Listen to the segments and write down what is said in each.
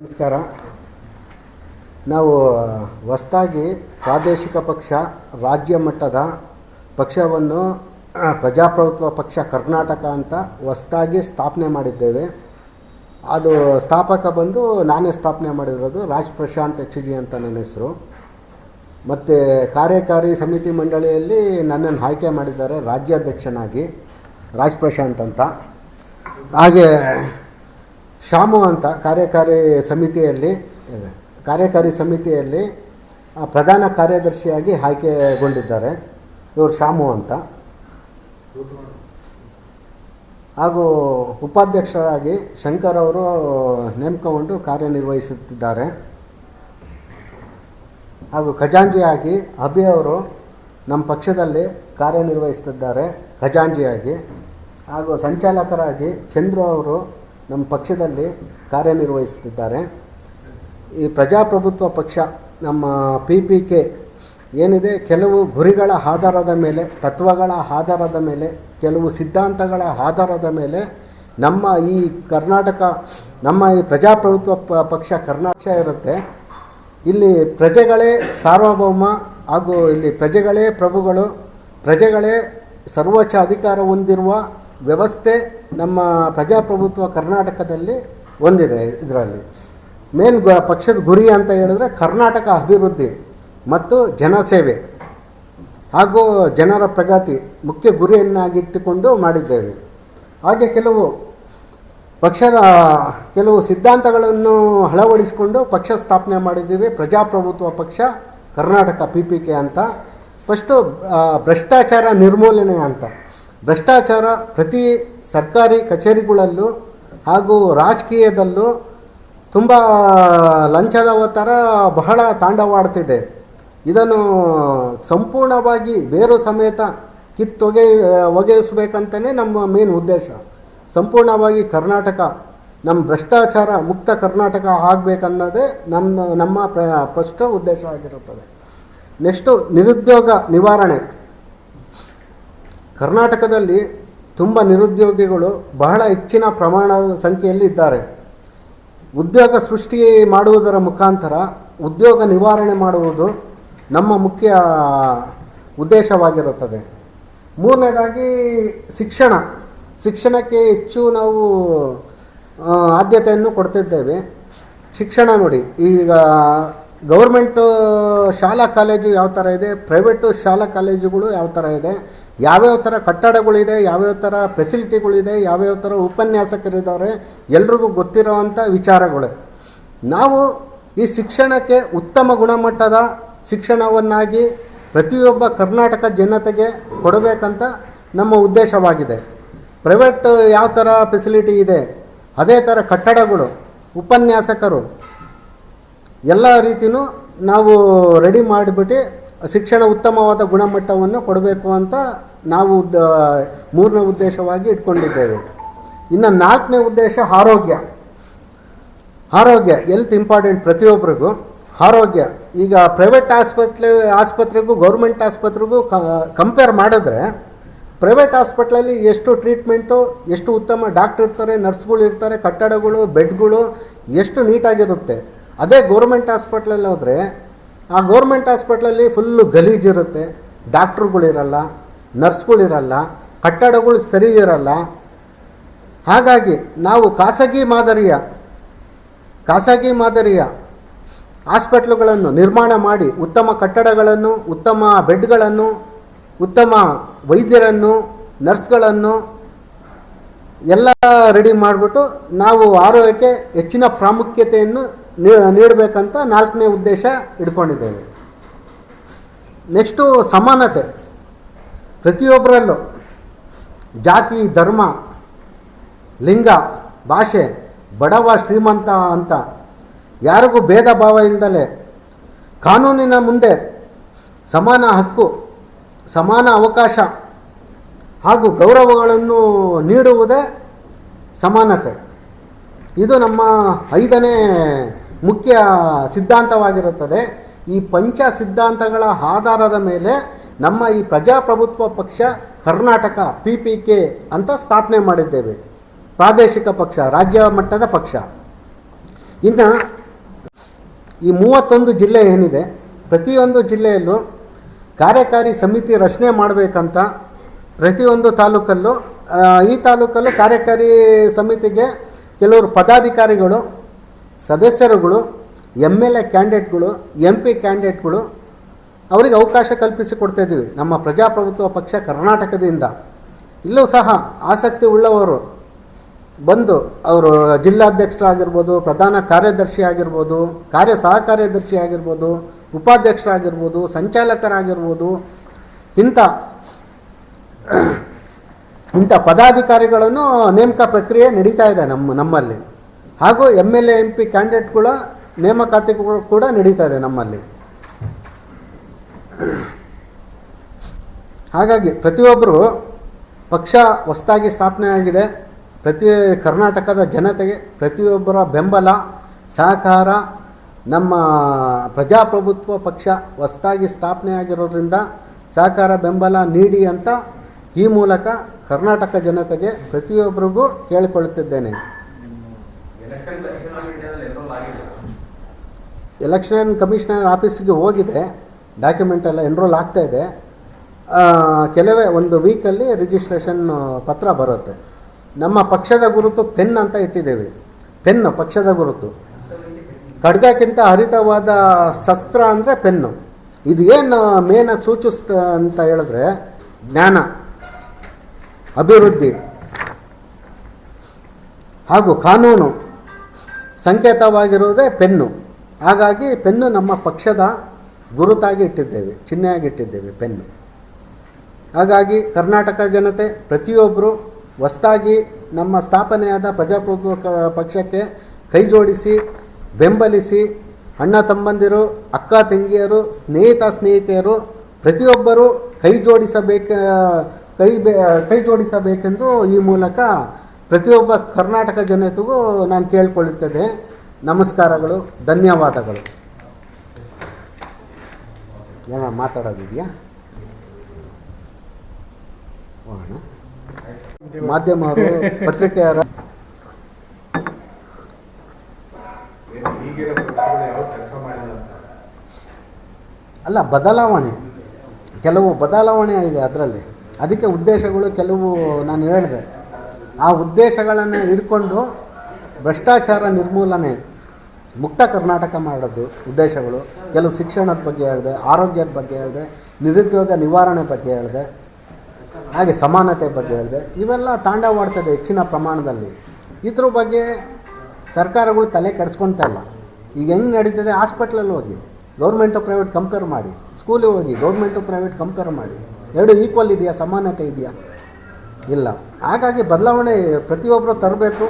ನಮಸ್ಕಾರ. ನಾವು ಹೊಸದಾಗಿ ಪ್ರಾದೇಶಿಕ ಪಕ್ಷ ರಾಜ್ಯ ಮಟ್ಟದ ಪಕ್ಷವನ್ನು ಪ್ರಜಾಪ್ರಭುತ್ವ ಪಕ್ಷ ಕರ್ನಾಟಕ ಅಂತ ಹೊಸದಾಗಿ ಸ್ಥಾಪನೆ ಮಾಡಿದ್ದೇವೆ. ಅದು ಸ್ಥಾಪಕ ಬಂದು ನಾನೇ ಸ್ಥಾಪನೆ ಮಾಡಿರೋದು. ರಾಜ್ ಪ್ರಶಾಂತ್ ಎಚ್ ಜಿ ಅಂತ ನನ್ನ ಹೆಸರು. ಮತ್ತು ಕಾರ್ಯಕಾರಿ ಸಮಿತಿ ಮಂಡಳಿಯಲ್ಲಿ ನನ್ನನ್ನು ಆಯ್ಕೆ ಮಾಡಿದ್ದಾರೆ ರಾಜ್ಯಾಧ್ಯಕ್ಷನಾಗಿ, ರಾಜ್ ಪ್ರಶಾಂತ್ ಅಂತ. ಹಾಗೆ ಶಾಮು ಅಂತ ಕಾರ್ಯಕಾರಿ ಸಮಿತಿಯಲ್ಲಿ ಪ್ರಧಾನ ಕಾರ್ಯದರ್ಶಿಯಾಗಿ ಆಯ್ಕೆಗೊಂಡಿದ್ದಾರೆ. ಇವರು ಶಾಮು ಅಂತ. ಹಾಗೂ ಉಪಾಧ್ಯಕ್ಷರಾಗಿ ಶಂಕರ್ ಅವರು ನೇಮಕಗೊಂಡು ಕಾರ್ಯನಿರ್ವಹಿಸುತ್ತಿದ್ದಾರೆ. ಹಾಗೂ ಖಜಾಂಚಿಯಾಗಿ ಅಭಿ ಅವರು ನಮ್ಮ ಪಕ್ಷದಲ್ಲಿ ಕಾರ್ಯನಿರ್ವಹಿಸುತ್ತಿದ್ದಾರೆ ಖಜಾಂಚಿಯಾಗಿ. ಹಾಗೂ ಸಂಚಾಲಕರಾಗಿ ಚಂದ್ರು ಅವರು ನಮ್ಮ ಪಕ್ಷದಲ್ಲಿ ಕಾರ್ಯನಿರ್ವಹಿಸುತ್ತಿದ್ದಾರೆ. ಈ ಪ್ರಜಾಪ್ರಭುತ್ವ ಪಕ್ಷ ನಮ್ಮ PPK ಏನಿದೆ, ಕೆಲವು ಗುರಿಗಳ ಆಧಾರದ ಮೇಲೆ, ತತ್ವಗಳ ಆಧಾರದ ಮೇಲೆ, ಕೆಲವು ಸಿದ್ಧಾಂತಗಳ ಆಧಾರದ ಮೇಲೆ ನಮ್ಮ ಈ ಪ್ರಜಾಪ್ರಭುತ್ವ ಪಕ್ಷ ಕರ್ನಾಟಕ ಇರುತ್ತೆ. ಇಲ್ಲಿ ಪ್ರಜೆಗಳೇ ಸಾರ್ವಭೌಮ, ಹಾಗೂ ಇಲ್ಲಿ ಪ್ರಜೆಗಳೇ ಪ್ರಭುಗಳು, ಪ್ರಜೆಗಳೇ ಸರ್ವೋಚ್ಚ ಅಧಿಕಾರ ಹೊಂದಿರುವ ವ್ಯವಸ್ಥೆ ನಮ್ಮ ಪ್ರಜಾಪ್ರಭುತ್ವ ಕರ್ನಾಟಕದಲ್ಲಿ ಹೊಂದಿದೆ. ಇದರಲ್ಲಿ ಮೇನ್ ಪಕ್ಷದ ಗುರಿ ಅಂತ ಹೇಳಿದ್ರೆ ಕರ್ನಾಟಕ ಅಭಿವೃದ್ಧಿ ಮತ್ತು ಜನಸೇವೆ ಹಾಗೂ ಜನರ ಪ್ರಗತಿ ಮುಖ್ಯ ಗುರಿಯನ್ನಾಗಿಟ್ಟುಕೊಂಡು ಮಾಡಿದ್ದೇವೆ. ಹಾಗೆ ಕೆಲವು ಸಿದ್ಧಾಂತಗಳನ್ನು ಅಳವಡಿಸಿಕೊಂಡು ಪಕ್ಷ ಸ್ಥಾಪನೆ ಮಾಡಿದ್ದೀವಿ. ಪ್ರಜಾಪ್ರಭುತ್ವ ಪಕ್ಷ ಕರ್ನಾಟಕ PPK ಅಂತ. ಫಸ್ಟು ಭ್ರಷ್ಟಾಚಾರ ನಿರ್ಮೂಲನೆ ಅಂತ. ಭ್ರಷ್ಟಾಚಾರ ಪ್ರತಿ ಸರ್ಕಾರಿ ಕಚೇರಿಗಳಲ್ಲೂ ಹಾಗೂ ರಾಜಕೀಯದಲ್ಲೂ ತುಂಬ ಲಂಚದ ಒತ್ತಡ ಬಹಳ ತಾಂಡವಾಡ್ತಿದೆ. ಇದನ್ನು ಸಂಪೂರ್ಣವಾಗಿ ಬೇರು ಸಮೇತ ಒಗೆಯಿಸಬೇಕಂತಲೇ ನಮ್ಮ ಮೇನ್ ಉದ್ದೇಶ. ಸಂಪೂರ್ಣವಾಗಿ ಕರ್ನಾಟಕ ನಮ್ಮ ಭ್ರಷ್ಟಾಚಾರ ಮುಕ್ತ ಕರ್ನಾಟಕ ಆಗಬೇಕನ್ನೋದೇ ನಮ್ಮ ಫಸ್ಟ್ ಉದ್ದೇಶ ಆಗಿರುತ್ತದೆ. ನೆಕ್ಸ್ಟು ನಿರುದ್ಯೋಗ ನಿವಾರಣೆ. ಕರ್ನಾಟಕದಲ್ಲಿ ತುಂಬ ನಿರುದ್ಯೋಗಿಗಳು ಬಹಳ ಹೆಚ್ಚಿನ ಪ್ರಮಾಣದ ಸಂಖ್ಯೆಯಲ್ಲಿ ಇದ್ದಾರೆ. ಉದ್ಯೋಗ ಸೃಷ್ಟಿ ಮಾಡುವುದರ ಮುಖಾಂತರ ಉದ್ಯೋಗ ನಿವಾರಣೆ ಮಾಡುವುದು ನಮ್ಮ ಮುಖ್ಯ ಉದ್ದೇಶವಾಗಿರುತ್ತದೆ. ಮೂರನೇದಾಗಿ ಶಿಕ್ಷಣಕ್ಕೆ ಹೆಚ್ಚು ನಾವು ಆದ್ಯತೆಯನ್ನು ಕೊಡ್ತಿದ್ದೇವೆ. ಶಿಕ್ಷಣ ನೋಡಿ, ಈಗ ಗೌರ್ಮೆಂಟು ಶಾಲಾ ಕಾಲೇಜು ಯಾವ ಥರ ಇದೆ, ಪ್ರೈವೇಟು ಶಾಲಾ ಕಾಲೇಜುಗಳು ಯಾವ ಥರ ಇದೆ, ಯಾವ್ಯಾವ ಥರ ಕಟ್ಟಡಗಳಿದೆ, ಯಾವ್ಯಾವ ಥರ ಫೆಸಿಲಿಟಿಗಳಿದೆ, ಯಾವ್ಯಾವ ಥರ ಉಪನ್ಯಾಸಕರಿದ್ದಾರೆ, ಎಲ್ರಿಗೂ ಗೊತ್ತಿರೋವಂಥ ವಿಚಾರಗಳು. ನಾವು ಈ ಶಿಕ್ಷಣಕ್ಕೆ ಉತ್ತಮ ಗುಣಮಟ್ಟದ ಶಿಕ್ಷಣವನ್ನಾಗಿ ಪ್ರತಿಯೊಬ್ಬ ಕರ್ನಾಟಕ ಜನತೆಗೆ ಕೊಡಬೇಕಂತ ನಮ್ಮ ಉದ್ದೇಶವಾಗಿದೆ. ಪ್ರೈವೇಟ್ ಯಾವ ಥರ ಫೆಸಿಲಿಟಿ ಇದೆ, ಅದೇ ಥರ ಕಟ್ಟಡಗಳು, ಉಪನ್ಯಾಸಕರು ಎಲ್ಲ ರೀತಿಯೂ ನಾವು ರೆಡಿ ಮಾಡಿಬಿಟ್ಟು ಶಿಕ್ಷಣ ಉತ್ತಮವಾದ ಗುಣಮಟ್ಟವನ್ನು ಕೊಡಬೇಕು ಅಂತ ನಾವು ಮೂರನೇ ಉದ್ದೇಶವಾಗಿ ಇಟ್ಕೊಂಡಿದ್ದೇವೆ. ಇನ್ನು ನಾಲ್ಕನೇ ಉದ್ದೇಶ ಆರೋಗ್ಯ ಹೆಲ್ತ್ ಇಂಪಾರ್ಟೆಂಟ್ ಪ್ರತಿಯೊಬ್ಬರಿಗೂ. ಆರೋಗ್ಯ ಈಗ ಪ್ರೈವೇಟ್ ಆಸ್ಪತ್ರೆಗೂ ಗೌರ್ಮೆಂಟ್ ಆಸ್ಪತ್ರೆಗೂ ಕಂಪೇರ್ ಮಾಡಿದ್ರೆ ಪ್ರೈವೇಟ್ ಹಾಸ್ಪಿಟ್ಲಲ್ಲಿ ಎಷ್ಟು ಟ್ರೀಟ್ಮೆಂಟು, ಎಷ್ಟು ಉತ್ತಮ ಡಾಕ್ಟ್ರ್ ಇರ್ತಾರೆ, ನರ್ಸ್ಗಳು ಇರ್ತಾರೆ, ಕಟ್ಟಡಗಳು, ಬೆಡ್ಗಳು ಎಷ್ಟು ನೀಟಾಗಿರುತ್ತೆ. ಅದೇ ಗೌರ್ಮೆಂಟ್ ಹಾಸ್ಪಿಟ್ಲಲ್ಲಿ ಹೋದರೆ ಆ ಗೌರ್ಮೆಂಟ್ ಹಾಸ್ಪಿಟ್ಲಲ್ಲಿ ಫುಲ್ಲು ಗಲೀಜಿರುತ್ತೆ, ಡಾಕ್ಟ್ರುಗಳಿರಲ್ಲ, ನರ್ಸ್ಗಳಿರಲ್ಲ, ಕಟ್ಟಡಗಳು ಸರಿ ಇರಲ್ಲ. ಹಾಗಾಗಿ ನಾವು ಖಾಸಗಿ ಮಾದರಿಯ ಹಾಸ್ಪಿಟ್ಲುಗಳನ್ನು ನಿರ್ಮಾಣ ಮಾಡಿ ಉತ್ತಮ ಕಟ್ಟಡಗಳನ್ನು, ಉತ್ತಮ ಬೆಡ್ಗಳನ್ನು, ಉತ್ತಮ ವೈದ್ಯರನ್ನು, ನರ್ಸ್ಗಳನ್ನು ಎಲ್ಲ ರೆಡಿ ಮಾಡಿಬಿಟ್ಟು ನಾವು ಆರೋಗ್ಯಕ್ಕೆ ಹೆಚ್ಚಿನ ಪ್ರಾಮುಖ್ಯತೆಯನ್ನು ನೀಡಬೇಕಂತ ನಾಲ್ಕನೇ ಉದ್ದೇಶ ಇಟ್ಕೊಂಡಿದ್ದೇವೆ. ನೆಕ್ಸ್ಟು ಸಮಾನತೆ. ಪ್ರತಿಯೊಬ್ಬರಲ್ಲೂ ಜಾತಿ, ಧರ್ಮ, ಲಿಂಗ, ಭಾಷೆ, ಬಡವ ಶ್ರೀಮಂತ ಅಂತ ಯಾರಿಗೂ ಭೇದ ಭಾವ ಇಲ್ಲದಲೆ ಕಾನೂನಿನ ಮುಂದೆ ಸಮಾನ ಹಕ್ಕು, ಸಮಾನ ಅವಕಾಶ ಹಾಗೂ ಗೌರವಗಳನ್ನು ನೀಡುವುದೇ ಸಮಾನತೆ. ಇದು ನಮ್ಮ 5ನೇ ಮುಖ್ಯ ಸಿದ್ಧಾಂತವಾಗಿರುತ್ತದೆ. ಈ ಪಂಚ ಸಿದ್ಧಾಂತಗಳ ಆಧಾರದ ಮೇಲೆ ನಮ್ಮ ಈ ಪ್ರಜಾಪ್ರಭುತ್ವ ಪಕ್ಷ ಕರ್ನಾಟಕ PPK ಅಂತ ಸ್ಥಾಪನೆ ಮಾಡಿದ್ದೇವೆ. ಪ್ರಾದೇಶಿಕ ಪಕ್ಷ, ರಾಜ್ಯ ಮಟ್ಟದ ಪಕ್ಷ. ಇನ್ನು ಈ 31 ಜಿಲ್ಲೆ ಏನಿದೆ, ಪ್ರತಿಯೊಂದು ಜಿಲ್ಲೆಯಲ್ಲೂ ಕಾರ್ಯಕಾರಿ ಸಮಿತಿ ರಚನೆ ಮಾಡಬೇಕಂತ ಪ್ರತಿಯೊಂದು ತಾಲೂಕಲ್ಲೂ ಈ ತಾಲೂಕಲ್ಲೂ ಕಾರ್ಯಕಾರಿ ಸಮಿತಿಗೆ ಕೆಲವರು ಪದಾಧಿಕಾರಿಗಳು, ಸದಸ್ಯರುಗಳು, MLA ಕ್ಯಾಂಡಿಡೇಟ್ಗಳು, MP ಕ್ಯಾಂಡಿಡೇಟ್ಗಳು ಅವರಿಗೆ ಅವಕಾಶ ಕಲ್ಪಿಸಿಕೊಡ್ತಾಯಿದ್ದೀವಿ. ನಮ್ಮ ಪ್ರಜಾಪ್ರಭುತ್ವ ಪಕ್ಷ ಕರ್ನಾಟಕದಿಂದ ಇಲ್ಲೂ ಸಹ ಆಸಕ್ತಿ ಉಳ್ಳವರು ಬಂದು ಅವರು ಜಿಲ್ಲಾಧ್ಯಕ್ಷರಾಗಿರ್ಬೋದು, ಪ್ರಧಾನ ಕಾರ್ಯದರ್ಶಿ ಆಗಿರ್ಬೋದು, ಸಹ ಕಾರ್ಯದರ್ಶಿ ಆಗಿರ್ಬೋದು, ಉಪಾಧ್ಯಕ್ಷರಾಗಿರ್ಬೋದು, ಸಂಚಾಲಕರಾಗಿರ್ಬೋದು, ಇಂಥ ಪದಾಧಿಕಾರಿಗಳನ್ನು ನೇಮಕ ಪ್ರಕ್ರಿಯೆ ನಡೀತಾ ಇದೆ ನಮ್ಮಲ್ಲಿ. ಹಾಗೂ MLA MP ಕ್ಯಾಂಡಿಡೇಟ್ಗಳ ನೇಮಕಾತಿಗಳು ಕೂಡ ನಡೀತಾ ಇದೆ ನಮ್ಮಲ್ಲಿ. ಹಾಗಾಗಿ ಪ್ರತಿಯೊಬ್ಬರು ಪಕ್ಷ ಹೊಸದಾಗಿ ಸ್ಥಾಪನೆ ಆಗಿದೆ. ಕರ್ನಾಟಕದ ಜನತೆಗೆ ಪ್ರತಿಯೊಬ್ಬರ ಬೆಂಬಲ ಸಹಕಾರ, ನಮ್ಮ ಪ್ರಜಾಪ್ರಭುತ್ವ ಪಕ್ಷ ಹೊಸದಾಗಿ ಸ್ಥಾಪನೆ ಆಗಿರೋದ್ರಿಂದ ಸಹಕಾರ ಬೆಂಬಲ ನೀಡಿ ಅಂತ ಈ ಮೂಲಕ ಕರ್ನಾಟಕ ಜನತೆಗೆ ಪ್ರತಿಯೊಬ್ಬರಿಗೂ ಕೇಳಿಕೊಳ್ಳುತ್ತಿದ್ದೇನೆ. ಎಲೆಕ್ಷನ್ ಕಮಿಷನರ್ ಆಫೀಸಿಗೆ ಹೋಗಿದೆ, ಡಾಕ್ಯುಮೆಂಟ್ ಎಲ್ಲ ಎನ್ರೋಲ್ ಆಗ್ತಾಯಿದೆ. ಕೆಲವೇ ಒಂದು ವೀಕಲ್ಲಿ ರಿಜಿಸ್ಟ್ರೇಷನ್ ಪತ್ರ ಬರುತ್ತೆ. ನಮ್ಮ ಪಕ್ಷದ ಗುರುತು ಪೆನ್ ಅಂತ ಇಟ್ಟಿದ್ದೇವೆ. ಪೆನ್ನು ಪಕ್ಷದ ಗುರುತು. ಖಡ್ಗಕ್ಕಿಂತ ಹರಿತವಾದ ಶಸ್ತ್ರ ಅಂದರೆ ಪೆನ್ನು. ಇದು ಏನು ಮೇನಾಗಿ ಸೂಚಿಸ್ತ ಅಂತ ಹೇಳಿದ್ರೆ ಜ್ಞಾನ, ಅಭಿವೃದ್ಧಿ ಹಾಗೂ ಕಾನೂನು ಸಂಕೇತವಾಗಿರುವುದೇ ಪೆನ್ನು. ಹಾಗಾಗಿ ಪೆನ್ನು ನಮ್ಮ ಪಕ್ಷದ ಗುರುತಾಗಿ ಇಟ್ಟಿದ್ದೇವೆ, ಚಿಹ್ನೆಯಾಗಿ ಇಟ್ಟಿದ್ದೇವೆ ಪೆನ್ನು. ಹಾಗಾಗಿ ಕರ್ನಾಟಕ ಜನತೆ ಪ್ರತಿಯೊಬ್ಬರು ಹೊಸದಾಗಿ ನಮ್ಮ ಸ್ಥಾಪನೆಯಾದ ಪ್ರಜಾಪ್ರಭುತ್ವ ಪಕ್ಷಕ್ಕೆ ಕೈ ಜೋಡಿಸಿ ಬೆಂಬಲಿಸಿ, ಅಣ್ಣ ತಮ್ಮಂದಿರು, ಅಕ್ಕ ತಂಗಿಯರು, ಸ್ನೇಹಿತೆಯರು ಪ್ರತಿಯೊಬ್ಬರು ಕೈ ಜೋಡಿಸಬೇಕೆಂದು ಈ ಮೂಲಕ ಪ್ರತಿಯೊಬ್ಬ ಕರ್ನಾಟಕ ಜನತೆಗೂ ನಾನು ಕೇಳಿಕೊಳ್ಳುತ್ತದೆ. ನಮಸ್ಕಾರಗಳು, ಧನ್ಯವಾದಗಳು. ಏನೋ ಮಾತಾಡೋದಿದೆಯಾ? ಮಾಧ್ಯಮವರು, ಪತ್ರಿಕೆಯರ ಅಲ್ಲ, ಕೆಲವು ಬದಲಾವಣೆ ಇದೆ ಅದರಲ್ಲಿ. ಅದಕ್ಕೆ ಉದ್ದೇಶಗಳು ಕೆಲವು ನಾನು ಹೇಳಿದೆ. ಆ ಉದ್ದೇಶಗಳನ್ನು ಹಿಡ್ಕೊಂಡು ಭ್ರಷ್ಟಾಚಾರ ನಿರ್ಮೂಲನೆ, ಮುಕ್ತ ಕರ್ನಾಟಕ ಮಾಡೋದು ಉದ್ದೇಶಗಳು. ಕೆಲವು ಶಿಕ್ಷಣದ ಬಗ್ಗೆ ಹೇಳಿದೆ, ಆರೋಗ್ಯದ ಬಗ್ಗೆ ಹೇಳಿದೆ, ನಿರುದ್ಯೋಗ ನಿವಾರಣೆ ಬಗ್ಗೆ ಹೇಳಿದೆ, ಹಾಗೆ ಸಮಾನತೆ ಬಗ್ಗೆ ಹೇಳಿದೆ. ಇವೆಲ್ಲ ತಾಂಡವವಾಡ್ತದೆ ಹೆಚ್ಚಿನ ಪ್ರಮಾಣದಲ್ಲಿ. ಇದ್ರ ಬಗ್ಗೆ ಸರ್ಕಾರಗಳು ತಲೆ ಕೆಡಿಸ್ಕೊಳ್ತಾ ಇಲ್ಲ. ಈಗ ಹೆಂಗೆ ನಡೀತದೆ, ಹಾಸ್ಪಿಟ್ಲಲ್ಲಿ ಹೋಗಿ ಗೌರ್ಮೆಂಟು ಪ್ರೈವೇಟ್ ಕಂಪೇರ್ ಮಾಡಿ, ಸ್ಕೂಲಿಗೆ ಹೋಗಿ ಗೌರ್ಮೆಂಟು ಪ್ರೈವೇಟ್ ಕಂಪೇರ್ ಮಾಡಿ, ಎರಡು ಈಕ್ವಲ್ ಇದೆಯಾ, ಸಮಾನತೆ ಇದೆಯಾ? ಇಲ್ಲ. ಹಾಗಾಗಿ ಬದಲಾವಣೆ ಪ್ರತಿಯೊಬ್ಬರು ತರಬೇಕು.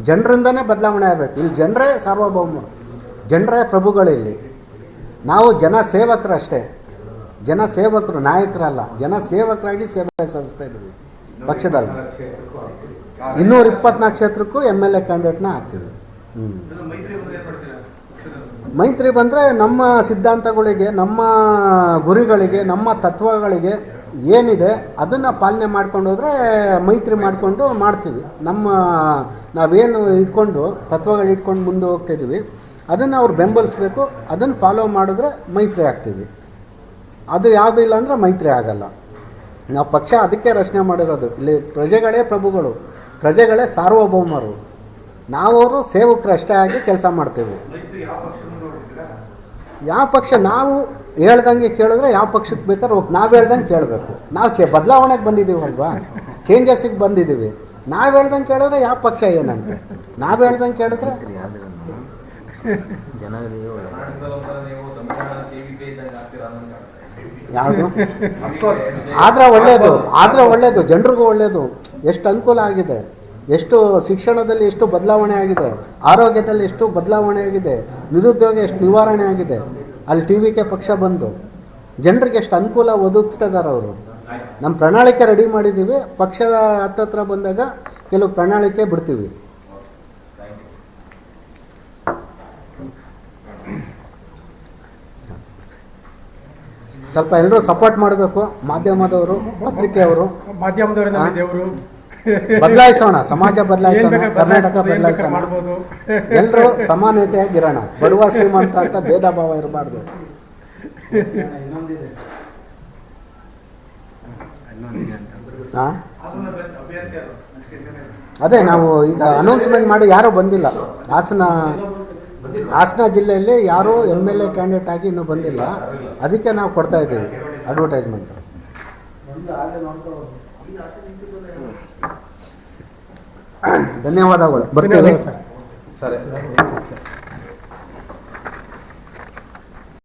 ಜನರಿಂದನೇ ಬದಲಾವಣೆ ಆಗಬೇಕು. ಇಲ್ಲಿ ಜನರೇ ಸಾರ್ವಭೌಮರು, ಜನರೇ ಪ್ರಭುಗಳಿಲ್ಲಿ. ನಾವು ಜನಸೇವಕರಷ್ಟೇ, ಜನಸೇವಕರು, ನಾಯಕರಲ್ಲ. ಜನಸೇವಕರಾಗಿ ಸೇವೆ ಸಲ್ಲಿಸ್ತಾ ಇದ್ದೀವಿ ಪಕ್ಷದಲ್ಲಿ. 224 ಕ್ಷೇತ್ರಕ್ಕೂ MLA ಕ್ಯಾಂಡಿಡೇಟ್ನ ಹಾಕ್ತೀವಿ. ಮೈತ್ರಿ ಬಂದರೆ ನಮ್ಮ ಸಿದ್ಧಾಂತಗಳಿಗೆ, ನಮ್ಮ ಗುರಿಗಳಿಗೆ, ನಮ್ಮ ತತ್ವಗಳಿಗೆ ಏನಿದೆ ಅದನ್ನು ಪಾಲನೆ ಮಾಡ್ಕೊಂಡು ಹೋದರೆ ಮೈತ್ರಿ ಮಾಡಿಕೊಂಡು ಮಾಡ್ತೀವಿ. ನಾವೇನು ಇಟ್ಕೊಂಡು ತತ್ವಗಳು ಇಟ್ಕೊಂಡು ಮುಂದೆ ಹೋಗ್ತಾಯಿದ್ದೀವಿ ಅದನ್ನು ಅವ್ರು ಬೆಂಬಲಿಸಬೇಕು. ಅದನ್ನು ಫಾಲೋ ಮಾಡಿದ್ರೆ ಮೈತ್ರಿ ಆಗ್ತೀವಿ. ಅದು ಯಾವುದೂ ಇಲ್ಲ ಅಂದರೆ ಮೈತ್ರಿ ಆಗಲ್ಲ. ನಾವು ಪಕ್ಷ ಅದಕ್ಕೆ ರಚನೆ ಮಾಡಿರೋದು. ಇಲ್ಲಿ ಪ್ರಜೆಗಳೇ ಪ್ರಭುಗಳು, ಪ್ರಜೆಗಳೇ ಸಾರ್ವಭೌಮರು. ನಾವವರು ಸೇವಕರು ಅಷ್ಟೇ ಆಗಿ ಕೆಲಸ ಮಾಡ್ತೇವೆ. ಯಾವ ಪಕ್ಷ ನಾವು ಹೇಳ್ದಂಗೆ ಕೇಳಿದ್ರೆ ಯಾವ ಪಕ್ಷಕ್ಕೆ ಬೇಕಾದ್ರೆ ಹೋಗಿ ನಾವು ಹೇಳ್ದಂಗೆ ಕೇಳಬೇಕು. ನಾವು ಬದಲಾವಣೆಗೆ ಬಂದಿದ್ದೀವಲ್ವಾ, ಚೇಂಜಸ್ಸಿಗೆ ಬಂದಿದ್ದೀವಿ. ನಾವು ಹೇಳ್ದಂಗೆ ಕೇಳಿದ್ರೆ ಯಾವ ಪಕ್ಷ ಏನಂತೆ, ನಾವು ಹೇಳ್ದಂಗೆ ಕೇಳಿದ್ರೆ ಯಾವುದು ಆದರೆ ಒಳ್ಳೆಯದು, ಜನರಿಗೂ ಒಳ್ಳೆಯದು. ಎಷ್ಟು ಅನುಕೂಲ ಆಗಿದೆ, ಎಷ್ಟು ಶಿಕ್ಷಣದಲ್ಲಿ ಎಷ್ಟು ಬದಲಾವಣೆ ಆಗಿದೆ, ಆರೋಗ್ಯದಲ್ಲಿ ಎಷ್ಟು ಬದಲಾವಣೆ ಆಗಿದೆ, ನಿರುದ್ಯೋಗ ಎಷ್ಟು ನಿವಾರಣೆ ಆಗಿದೆ. ಅಲ್ಲಿ TVK ಪಕ್ಷ ಬಂದು ಜನರಿಗೆ ಎಷ್ಟು ಅನುಕೂಲ ಒದಗಿಸ್ತಾ ಇದ್ದಾರೆ ಅವರು. ನಮ್ಮ ಪ್ರಣಾಳಿಕೆ ರೆಡಿ ಮಾಡಿದ್ದೀವಿ. ಪಕ್ಷದ ಹತ್ತತ್ರ ಬಂದಾಗ ಕೆಲವು ಪ್ರಣಾಳಿಕೆ ಬಿಡ್ತೀವಿ. ಸ್ವಲ್ಪ ಎಲ್ಲರೂ ಸಪೋರ್ಟ್ ಮಾಡಬೇಕು. ಮಾಧ್ಯಮದವರು, ಪತ್ರಿಕೆಯವರು, ಬದಲಾಯಿಸೋಣ, ಸಮಾಜ ಬದಲಾಯಿಸೋಣ, ಬೇಕಾದ್ರೂ ಕರ್ನಾಟಕ ಏನ್ ಬೇಕಾದ್ರೂ ಬದಲಾಯಿಸೋಣ. ಮಾಡ್ಬೋದು. ಎಲ್ಲರೂ ಸಮಾನತೆಯಾಗಿರೋಣ, ಬಡವ ಶ್ರೀಮಂತ ಅಂತ ಭೇದ ಭಾವ ಇರಬಾರ್ದು. ಇನ್ನೊಂದಿದೆ. ಹಾಂ, ಅದೇ ನಾವು ಈಗ ಅನೌನ್ಸ್ಮೆಂಟ್ ಮಾಡಿ ಯಾರೂ ಬಂದಿಲ್ಲ. ಹಾಸನ ಜಿಲ್ಲೆಯಲ್ಲಿ ಯಾರೂ MLA ಕ್ಯಾಂಡಿಡೇಟ್ ಆಗಿ ಇನ್ನೂ ಬಂದಿಲ್ಲ. ಅದಕ್ಕೆ ನಾವು ಕೊಡ್ತಾ ಇದ್ದೀವಿ ಅಡ್ವರ್ಟೈಸ್ಮೆಂಟ್. ಧನ್ಯವಾದಗಳು. ಬರ್ತೀವಿ ಸರ್. ಸರಿ.